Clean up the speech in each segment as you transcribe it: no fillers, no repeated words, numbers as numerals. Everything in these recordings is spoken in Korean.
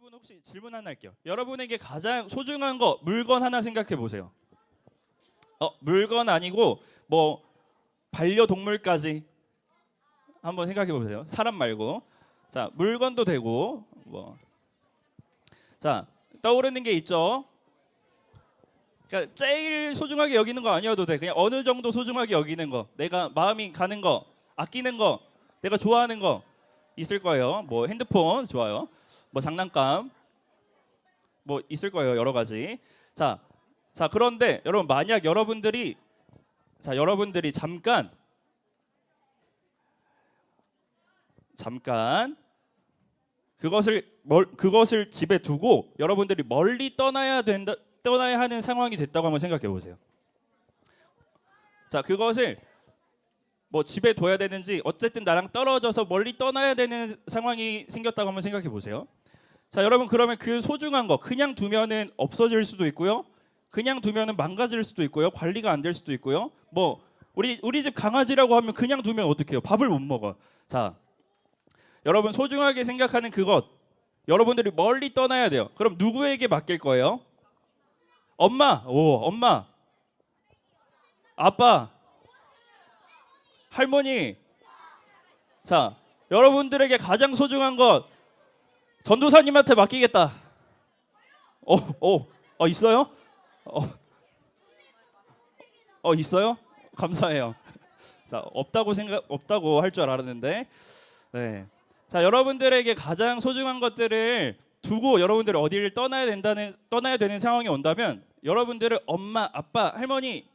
여러분 혹시 질문 하나 할게요. 여러분에게 가장 소중한 거 물건 하나 생각해 보세요. 물건 아니고 뭐 반려동물까지 한번 생각해 보세요. 사람 말고. 자, 물건도 되고 뭐. 자, 떠오르는 게 있죠. 그러니까 제일 소중하게 여기는 거 아니어도 돼. 그냥 어느 정도 소중하게 여기는 거. 내가 마음이 가는 거, 아끼는 거, 내가 좋아하는 거 있을 거예요. 뭐 핸드폰 좋아요. 뭐 장난감 뭐 있을 거예요. 여러 가지. 자, 그런데 여러분 만약 여러분들이 잠깐 그것을 집에 두고 여러분들이 멀리 떠나야 하는 상황이 됐다고 한번 생각해 보세요. 자, 그것을 뭐 집에 둬야 되는지 어쨌든 나랑 떨어져서 멀리 떠나야 되는 상황이 생겼다고 한번 생각해 보세요. 자, 여러분 그러면 그 소중한 거 그냥 두면은 없어질 수도 있고요. 그냥 두면은 망가질 수도 있고요. 관리가 안 될 수도 있고요. 뭐 우리 집 강아지라고 하면 그냥 두면 어떡해요? 밥을 못 먹어. 자, 여러분 소중하게 생각하는 그것 여러분들이 멀리 떠나야 돼요. 그럼 누구에게 맡길 거예요? 엄마, 엄마, 아빠, 할머니. 자, 여러분들에게 가장 소중한 것 전도사님한테 맡기겠다. 있어요? 있어요? 감사해요. 자, 없다고 할 줄 알았는데. 네. 자, 여러분들에게 가장 소중한 것들을 두고 여러분들이 어디를 떠나야 되는 상황이 온다면 여러분들은 엄마, 아빠, 할머니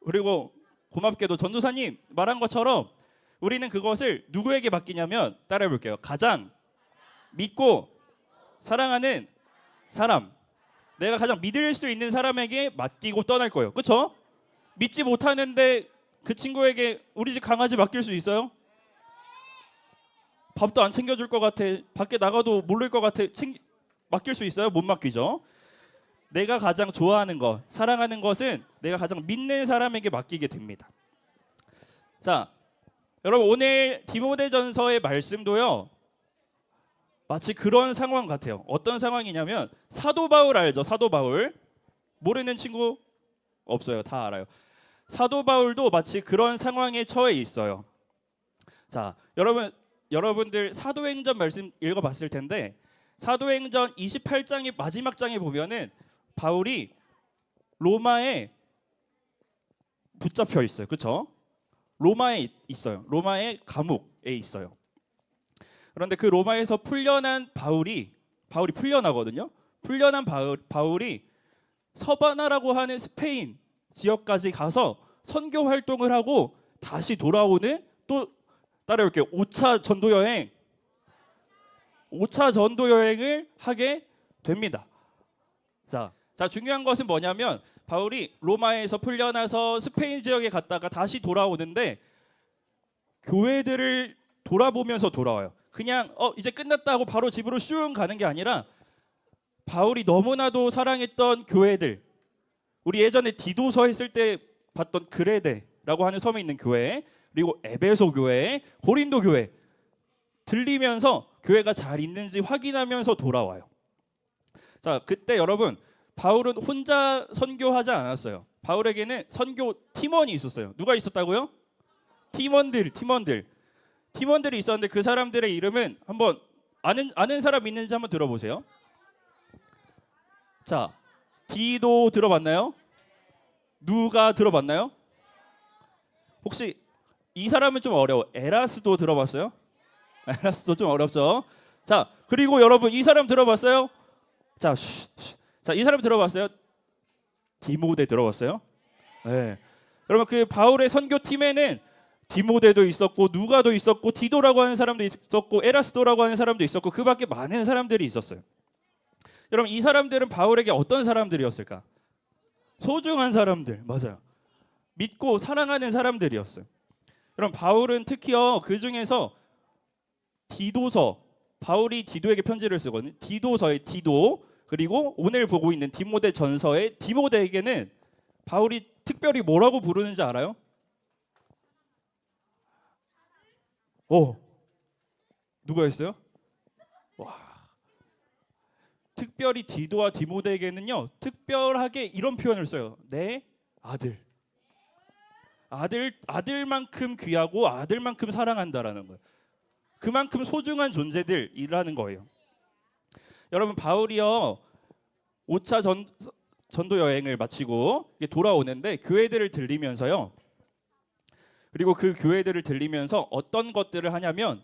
그리고 고맙게도 전도사님 말한 것처럼 우리는 그것을 누구에게 맡기냐면 따라해 볼게요. 가장 믿고 사랑하는 사람, 내가 가장 믿을 수 있는 사람에게 맡기고 떠날 거예요. 그렇죠? 믿지 못하는데 그 친구에게 우리 집 강아지 맡길 수 있어요? 밥도 안 챙겨줄 것 같아. 밖에 나가도 모를 것 같아. 맡길 수 있어요? 못 맡기죠. 내가 가장 좋아하는 것, 사랑하는 것은 내가 가장 믿는 사람에게 맡기게 됩니다. 자, 여러분 오늘 디모데전서의 말씀도요. 마치 그런 상황 같아요. 어떤 상황이냐면 사도 바울 알죠? 사도 바울. 모르는 친구 없어요. 다 알아요. 사도 바울도 마치 그런 상황에 처해 있어요. 자, 여러분들 사도행전 말씀 읽어봤을 텐데 사도행전 28장의 마지막 장에 보면은 바울이 로마에 붙잡혀 있어요. 그렇죠? 로마에 있어요. 로마의 감옥에 있어요. 그런데 그 로마에서 풀려난 바울이 풀려나거든요. 풀려난 바울이 서바나라고 하는 스페인 지역까지 가서 선교 활동을 하고 다시 돌아오는 또 따라올게요. 5차 전도 여행을 하게 됩니다. 자, 중요한 것은 뭐냐면 바울이 로마에서 풀려나서 스페인 지역에 갔다가 다시 돌아오는데 교회들을 돌아보면서 돌아와요. 그냥 이제 끝났다 하고 바로 집으로 슝 가는 게 아니라 바울이 너무나도 사랑했던 교회들, 우리 예전에 디도서 했을 때 봤던 그레데라고 하는 섬에 있는 교회, 그리고 에베소 교회, 고린도 교회 들리면서 교회가 잘 있는지 확인하면서 돌아와요. 자, 그때 여러분 바울은 혼자 선교하지 않았어요. 바울에게는 선교 팀원이 있었어요. 누가 있었다고요? 팀원들이 있었는데 그 사람들의 이름은 한번 아는 사람 있는지 한번 들어보세요. 자, 디도 들어봤나요? 누가 들어봤나요? 혹시 이 사람은 좀 어려워. 에라스도 들어봤어요? 에라스도 좀 어렵죠. 자, 그리고 여러분 이 사람 들어봤어요? 자, 이 사람 들어봤어요? 디모데 들어봤어요? 네. 여러분 그 바울의 선교팀에는 디모데도 있었고 누가도 있었고 디도라고 하는 사람도 있었고 에라스도라고 하는 사람도 있었고 그 밖에 많은 사람들이 있었어요. 여러분 이 사람들은 바울에게 어떤 사람들이었을까? 소중한 사람들, 맞아요. 믿고 사랑하는 사람들이었어요. 여러분 바울은 특히요 그 중에서 디도서, 바울이 디도에게 편지를 쓰거든요. 디도서의 디도, 그리고 오늘 보고 있는 디모데 전서의 디모데에게는 바울이 특별히 뭐라고 부르는지 알아요? 누가 했어요? 와, 특별히 디도와 디모데에게는요, 특별하게 이런 표현을 써요. 내 아들. 아들만큼 귀하고 아들만큼 사랑한다라는 거예요. 그만큼 소중한 존재들이라는 거예요. 여러분, 바울이요 5차 전도 여행을 마치고 돌아오는데 교회들을 들리면서요. 그리고 그 교회들을 들리면서 어떤 것들을 하냐면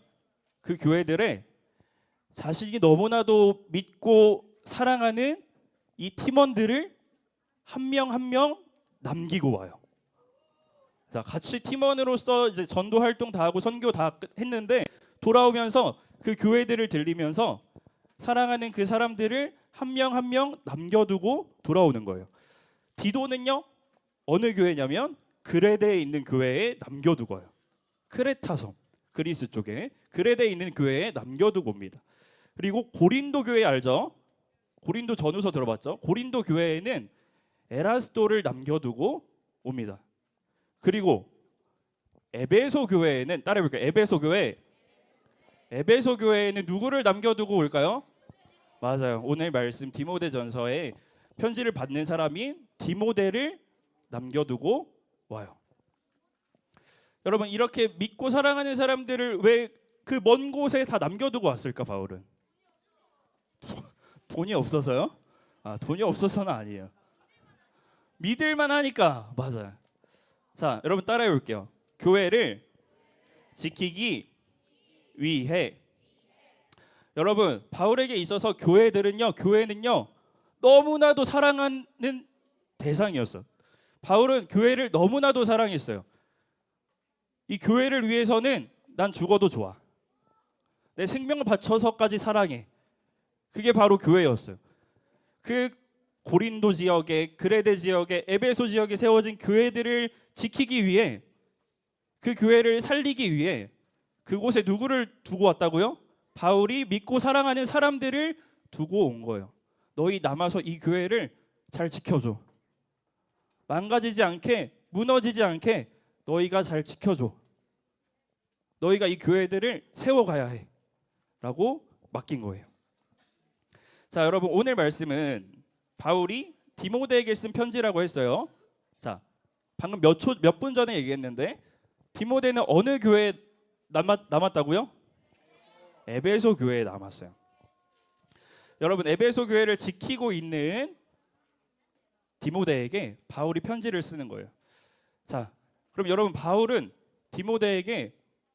그 교회들에 자신이 너무나도 믿고 사랑하는 이 팀원들을 한 명 한 명 남기고 와요. 자, 같이 팀원으로서 이제 전도 활동 다 하고 선교 다 했는데 돌아오면서 그 교회들을 들리면서 사랑하는 그 사람들을 한 명 한 명 남겨두고 돌아오는 거예요. 디도는요 어느 교회냐면 그레데에 있는 교회에 남겨두고 와요. 크레타섬 그리스 쪽에 그레데에 있는 교회에 남겨두고 옵니다. 그리고 고린도 교회 알죠? 고린도 전후서 들어봤죠? 고린도 교회에는 에라스도를 남겨두고 옵니다. 그리고 에베소 교회에는 따라해볼까요? 에베소 교회에는 누구를 남겨두고 올까요? 맞아요. 오늘 말씀 디모데전서에 편지를 받는 사람인 디모데를 남겨두고 와요. 여러분, 이렇게 믿고 사랑하는 사람들을 왜 그 먼 곳에 다 남겨두고 왔을까? 바울은 돈이 없어서요? 돈이 없어서는 아니에요. 믿을만 하니까. 맞아요. 자, 여러분 따라해 볼게요. 교회를 지키기 위해. 여러분, 바울에게 있어서 교회는요 너무나도 사랑하는 대상이었어. 바울은 교회를 너무나도 사랑했어요. 이 교회를 위해서는 난 죽어도 좋아. 내 생명을 바쳐서까지 사랑해. 그게 바로 교회였어요. 그 고린도 지역에, 그레데 지역에, 에베소 지역에 세워진 교회들을 지키기 위해, 그 교회를 살리기 위해 그곳에 누구를 두고 왔다고요? 바울이 믿고 사랑하는 사람들을 두고 온 거예요. 너희 남아서 이 교회를 잘 지켜줘. 망가지지 않게, 무너지지 않게 너희가 잘 지켜줘. 너희가 이 교회들을 세워가야 해 라고 맡긴 거예요. 자, 여러분, 오늘 말씀은 바울이 디모데에게 쓴 편지라고 했어요. 자, 방금 몇 분 전에 얘기했는데 디모데는 어느 교회에 남았다고요? 에베소 교회에 남았어요. 여러분, 에베소 교회를 지키고 있는 디모데에게 바울이 편지를 쓰는 거예요. 자, 그럼 여러분, 바울은 디모데에게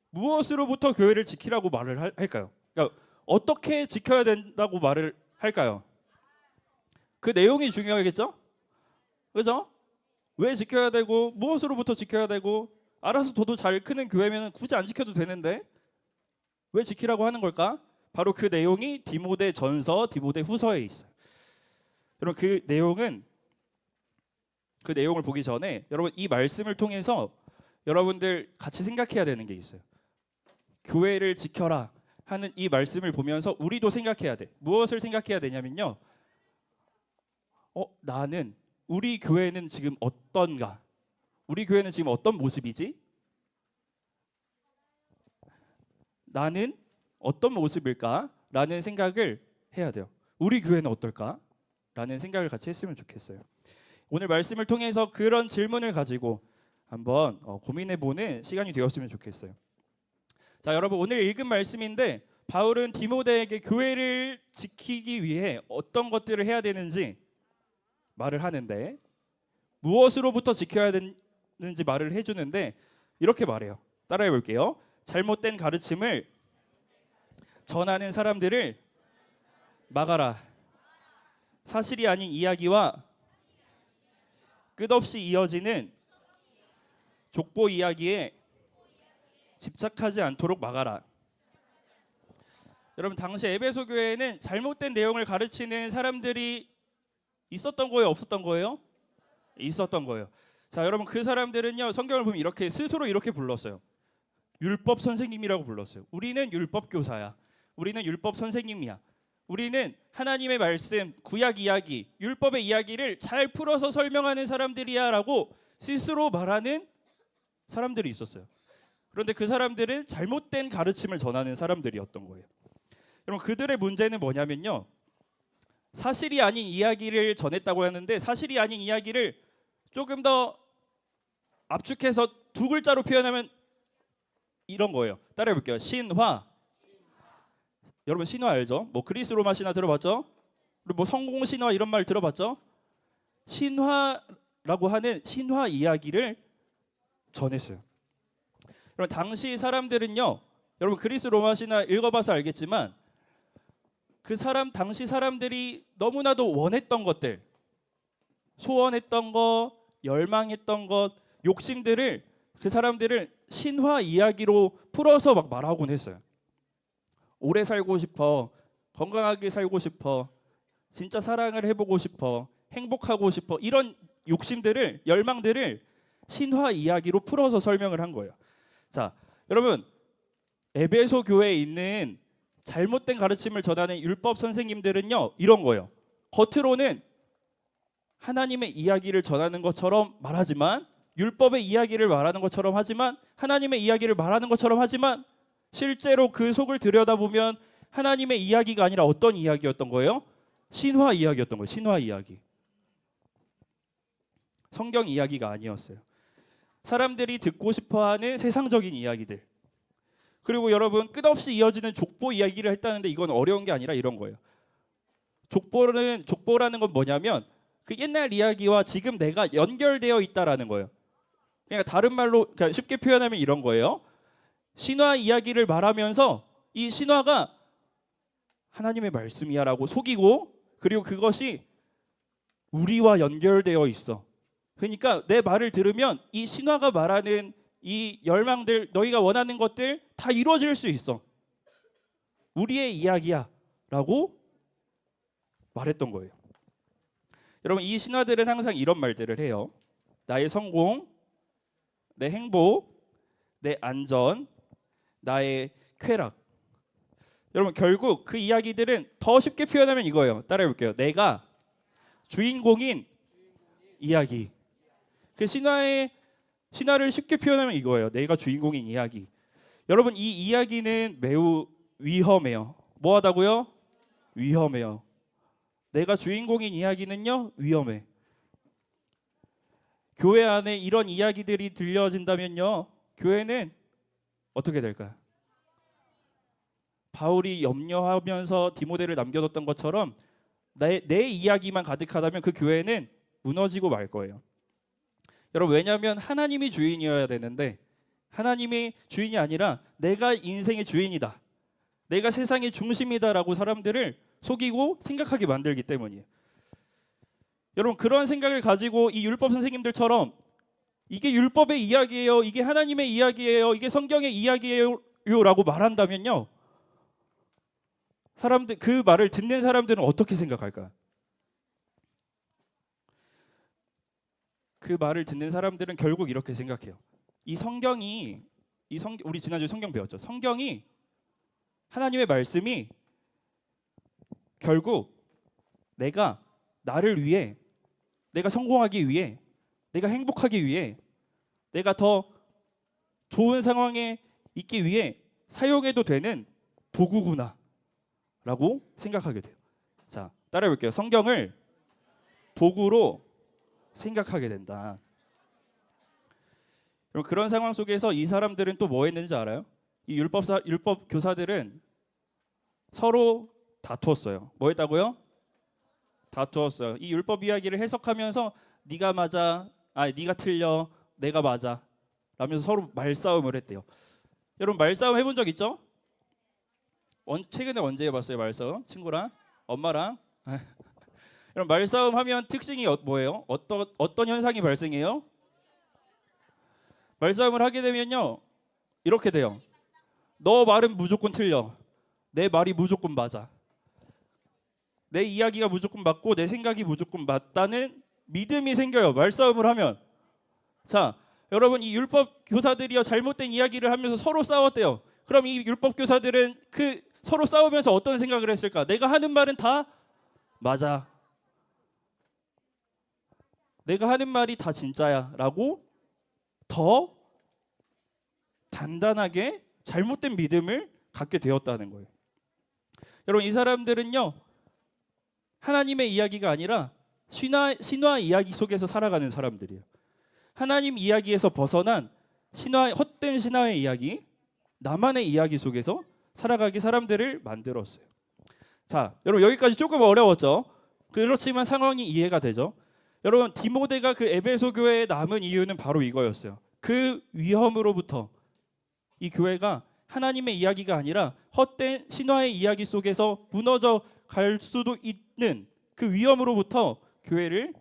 무엇으로부터 교회를 지키라고 말을 할까요? 그러니까 어떻게 지켜야 된다고 말을 할까요? 그 내용이 중요하겠죠? 그죠? 왜 지켜야 되고 무엇으로부터 지켜야 되고 알아서 둬도 잘 크는 교회면 굳이 안 지켜도 되는데 왜 지키라고 하는 걸까? 바로 그 내용이 디모데 전서, 디모데 후서에 있어요. 여러분, 그 내용을 보기 전에 여러분 이 말씀을 통해서 여러분들 같이 생각해야 되는 게 있어요. 교회를 지켜라 하는 이 말씀을 보면서 우리도 생각해야 돼. 무엇을 생각해야 되냐면요. 나는 우리 교회는 지금 어떤가? 우리 교회는 지금 어떤 모습이지? 나는 어떤 모습일까? 라는 생각을 해야 돼요. 우리 교회는 어떨까? 라는 생각을 같이 했으면 좋겠어요. 오늘 말씀을 통해서 그런 질문을 가지고 한번 고민해보는 시간이 되었으면 좋겠어요. 자, 여러분, 오늘 읽은 말씀인데 바울은 디모데에게 교회를 지키기 위해 어떤 것들을 해야 되는지 말을 하는데 무엇으로부터 지켜야 되는지 말을 해주는데 이렇게 말해요. 따라해 볼게요. 잘못된 가르침을 전하는 사람들을 막아라. 사실이 아닌 이야기와 끝없이 이어지는 족보 이야기에 집착하지 않도록 막아라. 여러분, 당시 에베소 교회에는 잘못된 내용을 가르치는 사람들이 있었던 거예요, 없었던 거예요? 있었던 거예요. 자, 여러분, 그 사람들은요 성경을 보면 이렇게 스스로 이렇게 불렀어요. 율법 선생님이라고 불렀어요. 우리는 율법 교사야. 우리는 율법 선생님이야. 우리는 하나님의 말씀, 구약 이야기, 율법의 이야기를 잘 풀어서 설명하는 사람들이야라고 스스로 말하는 사람들이 있었어요. 그런데 그 사람들은 잘못된 가르침을 전하는 사람들이었던 거예요. 여러분, 그들의 문제는 뭐냐면요. 사실이 아닌 이야기를 전했다고 하는데 사실이 아닌 이야기를 조금 더 압축해서 두 글자로 표현하면 이런 거예요. 따라해 볼게요. 신화. 여러분 신화 알죠? 뭐 그리스 로마 신화 들어봤죠? 그리고 뭐 성공 신화 이런 말 들어봤죠? 신화라고 하는 신화 이야기를 전했어요. 여러분 당시 사람들은요. 여러분 그리스 로마 신화 읽어봐서 알겠지만 그 당시 사람들이 너무나도 원했던 것들, 소원했던 것, 열망했던 것, 욕심들을 그 사람들을 신화 이야기로 풀어서 막 말하곤 했어요. 오래 살고 싶어, 건강하게 살고 싶어, 진짜 사랑을 해보고 싶어, 행복하고 싶어 이런 욕심들을 열망들을 신화 이야기로 풀어서 설명을 한 거예요. 자, 여러분 에베소 교회에 있는 잘못된 가르침을 전하는 율법 선생님들은요 이런 거예요. 겉으로는 하나님의 이야기를 전하는 것처럼 말하지만 율법의 이야기를 말하는 것처럼 하지만 하나님의 이야기를 말하는 것처럼 하지만 실제로 그 속을 들여다보면 하나님의 이야기가 아니라 어떤 이야기였던 거예요? 신화 이야기였던 거예요. 신화 이야기. 성경 이야기가 아니었어요. 사람들이 듣고 싶어하는 세상적인 이야기들. 그리고 여러분 끝없이 이어지는 족보 이야기를 했다는데 이건 어려운 게 아니라 이런 거예요. 족보라는 건 뭐냐면 그 옛날 이야기와 지금 내가 연결되어 있다라는 거예요. 그러니까 다른 말로 그러니까 쉽게 표현하면 이런 거예요. 신화 이야기를 말하면서 이 신화가 하나님의 말씀이야라고 속이고 그리고 그것이 우리와 연결되어 있어. 그러니까 내 말을 들으면 이 신화가 말하는 이 열망들 너희가 원하는 것들 다 이루어질 수 있어. 우리의 이야기야 라고 말했던 거예요. 여러분 이 신화들은 항상 이런 말들을 해요. 나의 성공, 내 행복, 내 안전, 나의 쾌락. 여러분 결국 그 이야기들은 더 쉽게 표현하면 이거예요. 따라해 볼게요. 내가 주인공인 이야기. 그 신화를 쉽게 표현하면 이거예요. 내가 주인공인 이야기. 여러분 이 이야기는 매우 위험해요. 뭐하다고요? 위험해요. 내가 주인공인 이야기는요 위험해. 교회 안에 이런 이야기들이 들려진다면요 교회는 어떻게 될까요? 바울이 염려하면서 디모데를 남겨뒀던 것처럼 내 이야기만 가득하다면 그 교회는 무너지고 말 거예요. 여러분 왜냐하면 하나님이 주인이어야 되는데 하나님이 주인이 아니라 내가 인생의 주인이다. 내가 세상의 중심이다라고 사람들을 속이고 생각하게 만들기 때문이에요. 여러분 그런 생각을 가지고 이 율법 선생님들처럼 이게 율법의 이야기예요. 이게 하나님의 이야기예요. 이게 성경의 이야기예요. 라고 말한다면요. 그 말을 듣는 사람들은 어떻게 생각할까요? 그 말을 듣는 사람들은 결국 이렇게 생각해요. 우리 지난주에 성경 배웠죠. 성경이 하나님의 말씀이 결국 내가 나를 위해 내가 성공하기 위해 내가 행복하기 위해 내가 더 좋은 상황에 있기 위해 사용해도 되는 도구구나 라고 생각하게 돼요. 자, 따라해 볼게요. 성경을 도구로 생각하게 된다. 그럼 그런 상황 속에서 이 사람들은 또 뭐 했는지 알아요? 이 율법 교사들은 서로 다투었어요. 뭐 했다고요? 다투었어요. 이 율법 이야기를 해석하면서 네가 맞아, 네가 틀려, 내가 맞아 라면서 서로 말싸움을 했대요. 여러분 말싸움 해본 적 있죠? 최근에 언제 해봤어요 말싸움? 친구랑? 엄마랑? 여러분 말싸움 하면 특징이 뭐예요? 어떤 현상이 발생해요? 말싸움을 하게 되면요 이렇게 돼요. 너 말은 무조건 틀려. 내 말이 무조건 맞아. 내 이야기가 무조건 맞고 내 생각이 무조건 맞다는 믿음이 생겨요. 말싸움을 하면. 자, 여러분 이 율법 교사들이요 잘못된 이야기를 하면서 서로 싸웠대요. 그럼 이 율법 교사들은 그 서로 싸우면서 어떤 생각을 했을까? 내가 하는 말은 다 맞아. 내가 하는 말이 다 진짜야 라고 더 단단하게 잘못된 믿음을 갖게 되었다는 거예요. 여러분 이 사람들은요 하나님의 이야기가 아니라 신화 이야기 속에서 살아가는 사람들이에요. 하나님 이야기에서 벗어난 헛된 신화의 이야기, 나만의 이야기 속에서 살아가기 사람들을 만들었어요. 자, 여러분 여기까지 조금 어려웠죠? 그렇지만 상황이 이해가 되죠? 여러분 디모데가 그 에베소 교회에 남은 이유는 바로 이거였어요. 그 위험으로부터 이 교회가 하나님의 이야기가 아니라 헛된 신화의 이야기 속에서 무너져 갈 수도 있는 그 위험으로부터 교회를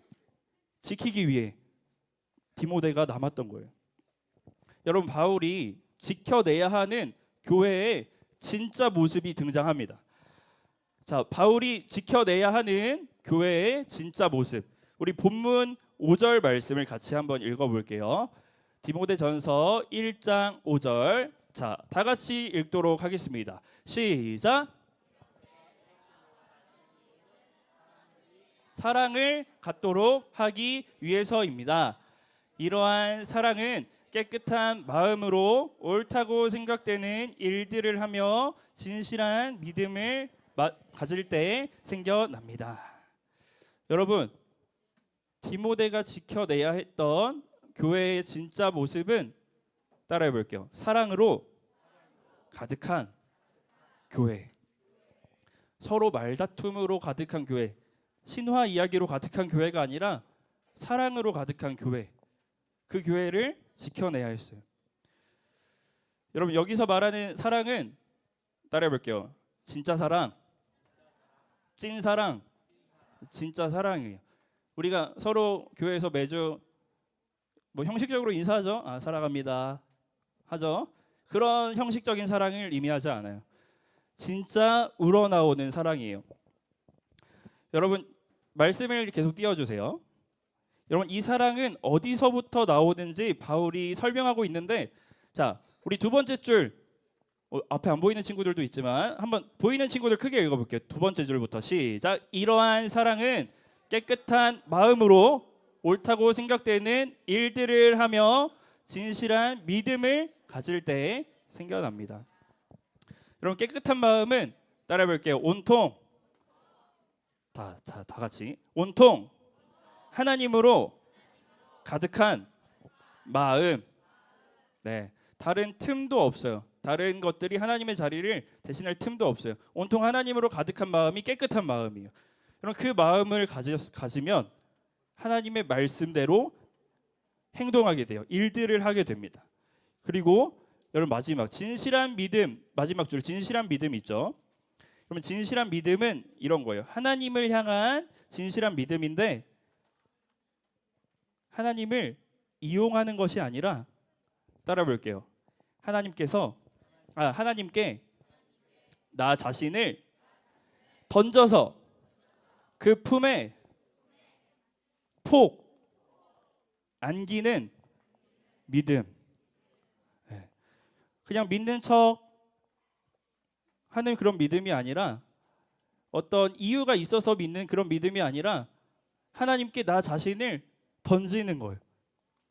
지키기 위해 디모데가 남았던 거예요. 여러분 바울이 지켜내야 하는 교회의 진짜 모습이 등장합니다. 자, 바울이 지켜내야 하는 교회의 진짜 모습. 우리 본문 5절 말씀을 같이 한번 읽어볼게요. 디모데전서 1장 5절. 자, 다 같이 읽도록 하겠습니다. 시작. 사랑을 갖도록 하기 위해서입니다. 이러한 사랑은 깨끗한 마음으로 옳다고 생각되는 일들을 하며 진실한 믿음을 가질 때 생겨납니다. 여러분, 디모데가 지켜내야 했던 교회의 진짜 모습은 따라해 볼게요. 사랑으로 가득한 교회. 서로 말다툼으로 가득한 교회. 신화 이야기로 가득한 교회가 아니라 사랑으로 가득한 교회. 그 교회를 지켜내야 했어요. 여러분 여기서 말하는 사랑은 따라해 볼게요. 진짜 사랑, 찐 사랑, 진짜 사랑이에요. 우리가 서로 교회에서 매주 뭐 형식적으로 인사하죠. 아, 사랑합니다 하죠. 그런 형식적인 사랑을 의미하지 않아요. 진짜 우러나오는 사랑이에요. 여러분 말씀을 계속 띄워주세요. 여러분 이 사랑은 어디서부터 나오는지 바울이 설명하고 있는데, 자 우리 두 번째 줄 앞에 안 보이는 친구들도 있지만 한번 보이는 친구들 크게 읽어볼게요. 두 번째 줄부터 시작. 이러한 사랑은 깨끗한 마음으로 옳다고 생각되는 일들을 하며 진실한 믿음을 가질 때 생겨납니다. 여러분 깨끗한 마음은 따라해볼게요. 온통 다 같이 온통 하나님으로 가득한 마음. 네, 다른 틈도 없어요. 다른 것들이 하나님의 자리를 대신할 틈도 없어요. 온통 하나님으로 가득한 마음이 깨끗한 마음이에요. 그럼 그 마음을 가지면 하나님의 말씀대로 행동하게 돼요. 일들을 하게 됩니다. 그리고 여러분 마지막 진실한 믿음, 마지막 줄 진실한 믿음 있죠. 그러면 진실한 믿음은 이런 거예요. 하나님을 향한 진실한 믿음인데 하나님을 이용하는 것이 아니라 따라 볼게요. 하나님께 나 자신을 던져서 그 품에 폭 안기는 믿음. 그냥 믿는 척 하는 그런 믿음이 아니라, 어떤 이유가 있어서 믿는 그런 믿음이 아니라 하나님께 나 자신을 던지는 거예요.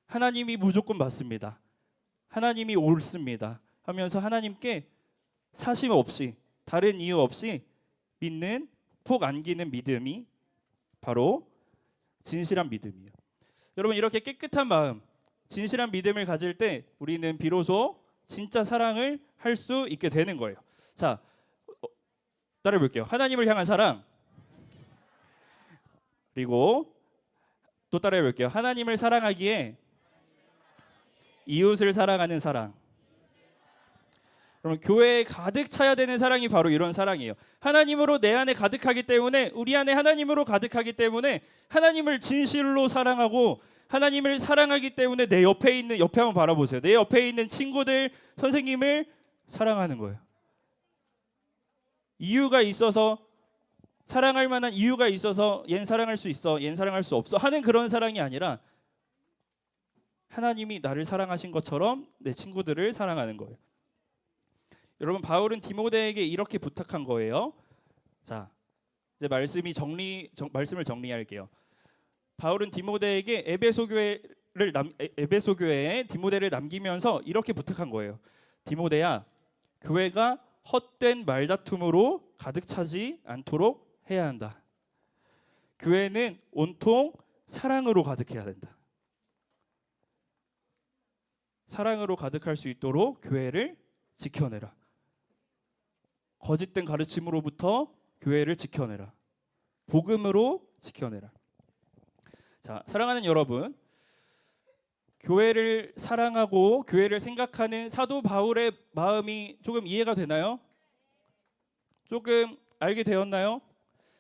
하나님이 무조건 맞습니다. 하나님이 옳습니다 하면서 하나님께 사심 없이 다른 이유 없이 믿는 폭 안기는 믿음이 바로 진실한 믿음이에요. 여러분 이렇게 깨끗한 마음, 진실한 믿음을 가질 때 우리는 비로소 진짜 사랑을 할 수 있게 되는 거예요. 자, 따라해 볼게요. 하나님을 향한 사랑, 그리고 또 따라해 볼게요. 하나님을 사랑하기에 이웃을 사랑하는 사랑. 그럼 교회에 가득 차야 되는 사랑이 바로 이런 사랑이에요. 하나님으로 내 안에 가득하기 때문에, 우리 안에 하나님으로 가득하기 때문에 하나님을 진실로 사랑하고, 하나님을 사랑하기 때문에 내 옆에 한번 바라보세요. 내 옆에 있는 친구들, 선생님을 사랑하는 거예요. 이유가 있어서, 사랑할 만한 이유가 있어서 얜 사랑할 수 있어, 얜 사랑할 수 없어 하는 그런 사랑이 아니라 하나님이 나를 사랑하신 것처럼 내 친구들을 사랑하는 거예요. 여러분 바울은 디모데에게 이렇게 부탁한 거예요. 자, 이제 말씀을 정리할게요. 바울은 디모데에게 에베소 교회에 디모데를 남기면서 이렇게 부탁한 거예요. 디모데야, 교회가 헛된 말다툼으로 가득 차지 않도록 해야 한다. 교회는 온통 사랑으로 가득해야 된다. 사랑으로 가득할 수 있도록 교회를 지켜내라. 거짓된 가르침으로부터 교회를 지켜내라. 복음으로 지켜내라. 자, 사랑하는 여러분, 교회를 사랑하고 교회를 생각하는 사도 바울의 마음이 조금 이해가 되나요? 조금 알게 되었나요?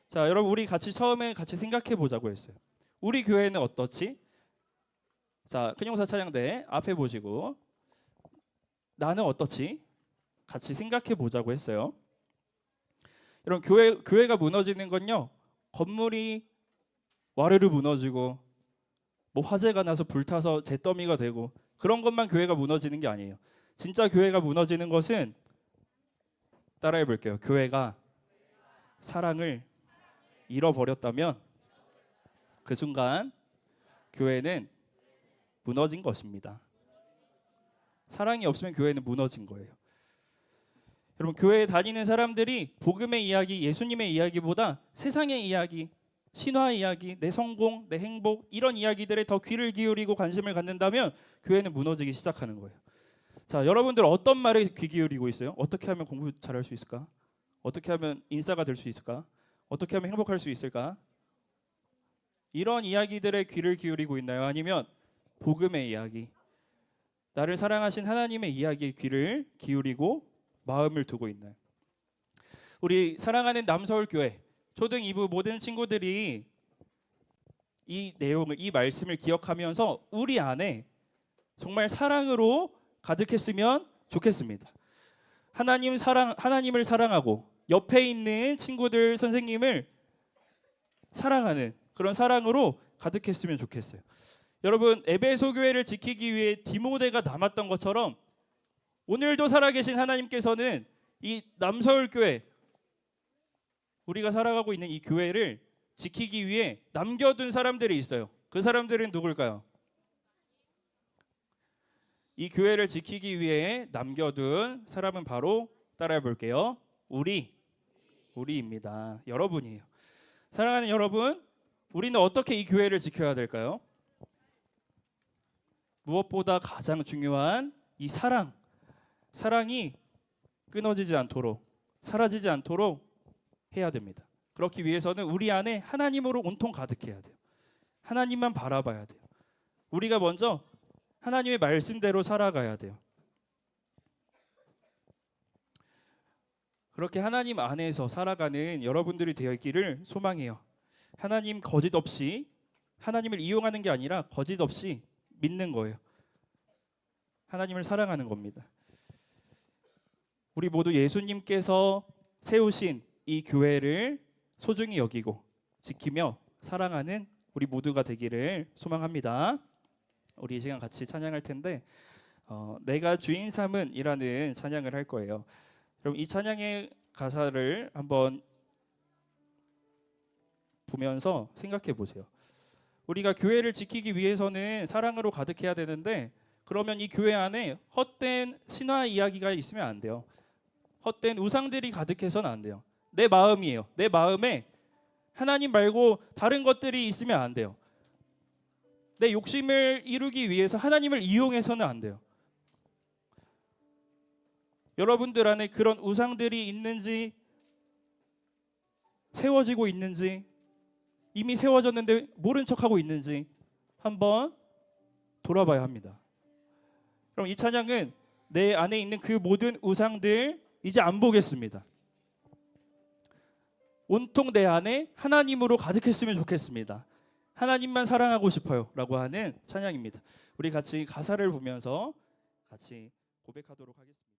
자, 여러분, 우리 같이 처음에 같이 생각해 보자고 했어요. 우리 교회는 어떻지? 자, 큰용사 찬양대 앞에 보시고 나는 어떻지? 같이 생각해 보자고 했어요. 여러분, 교회가 무너지는 건요, 건물이 와르르 무너지고 뭐 화재가 나서 불타서 잿더미가 되고 그런 것만 교회가 무너지는 게 아니에요. 진짜 교회가 무너지는 것은, 따라해 볼게요. 교회가 사랑을 잃어버렸다면 그 순간 교회는 무너진 것입니다. 사랑이 없으면 교회는 무너진 거예요. 여러분, 교회에 다니는 사람들이 복음의 이야기, 예수님의 이야기보다 세상의 이야기, 신화 이야기, 내 성공, 내 행복, 이런 이야기들에 더 귀를 기울이고 관심을 갖는다면 교회는 무너지기 시작하는 거예요. 자, 여러분들 어떤 말에 귀 기울이고 있어요? 어떻게 하면 공부 잘할 수 있을까? 어떻게 하면 인싸가 될 수 있을까? 어떻게 하면 행복할 수 있을까? 이런 이야기들에 귀를 기울이고 있나요? 아니면 복음의 이야기, 나를 사랑하신 하나님의 이야기에 귀를 기울이고 마음을 두고 있나요? 우리 사랑하는 남서울교회 초등 2부 모든 친구들이 이 내용을, 이 말씀을 기억하면서 우리 안에 정말 사랑으로 가득했으면 좋겠습니다. 하나님을 사랑하고 옆에 있는 친구들, 선생님을 사랑하는 그런 사랑으로 가득했으면 좋겠어요. 여러분, 에베소 교회를 지키기 위해 디모데가 남았던 것처럼 오늘도 살아계신 하나님께서는 이 남서울 교회, 우리가 살아가고 있는 이 교회를 지키기 위해 남겨둔 사람들이 있어요. 그 사람들은 누굴까요? 이 교회를 지키기 위해 남겨둔 사람은 바로, 따라해 볼게요. 우리입니다. 여러분이에요. 사랑하는 여러분, 우리는 어떻게 이 교회를 지켜야 될까요? 무엇보다 가장 중요한 이 사랑이 끊어지지 않도록, 사라지지 않도록 해야 됩니다. 그렇기 위해서는 우리 안에 하나님으로 온통 가득해야 돼요. 하나님만 바라봐야 돼요. 우리가 먼저 하나님의 말씀대로 살아가야 돼요. 그렇게 하나님 안에서 살아가는 여러분들이 되어 있기를 소망해요. 하나님 거짓 없이, 하나님을 이용하는 게 아니라 거짓 없이 믿는 거예요. 하나님을 사랑하는 겁니다. 우리 모두 예수님께서 세우신 이 교회를 소중히 여기고 지키며 사랑하는 우리 모두가 되기를 소망합니다. 우리 이 시간 같이 찬양할 텐데 내가 주인 삼은 이라는 찬양을 할 거예요. 그럼 이 찬양의 가사를 한번 보면서 생각해 보세요. 우리가 교회를 지키기 위해서는 사랑으로 가득해야 되는데, 그러면 이 교회 안에 헛된 신화 이야기가 있으면 안 돼요. 헛된 우상들이 가득해서는 안 돼요. 내 마음이에요. 내 마음에 하나님 말고 다른 것들이 있으면 안 돼요. 내 욕심을 이루기 위해서 하나님을 이용해서는 안 돼요. 여러분들 안에 그런 우상들이 있는지, 세워지고 있는지, 이미 세워졌는데 모른 척하고 있는지 한번 돌아봐야 합니다. 그럼 이 찬양은 내 안에 있는 그 모든 우상들 이제 안 보겠습니다. 온통 내 안에 하나님으로 가득했으면 좋겠습니다. 하나님만 사랑하고 싶어요 라고 하는 찬양입니다. 우리 같이 가사를 보면서 같이 고백하도록 하겠습니다.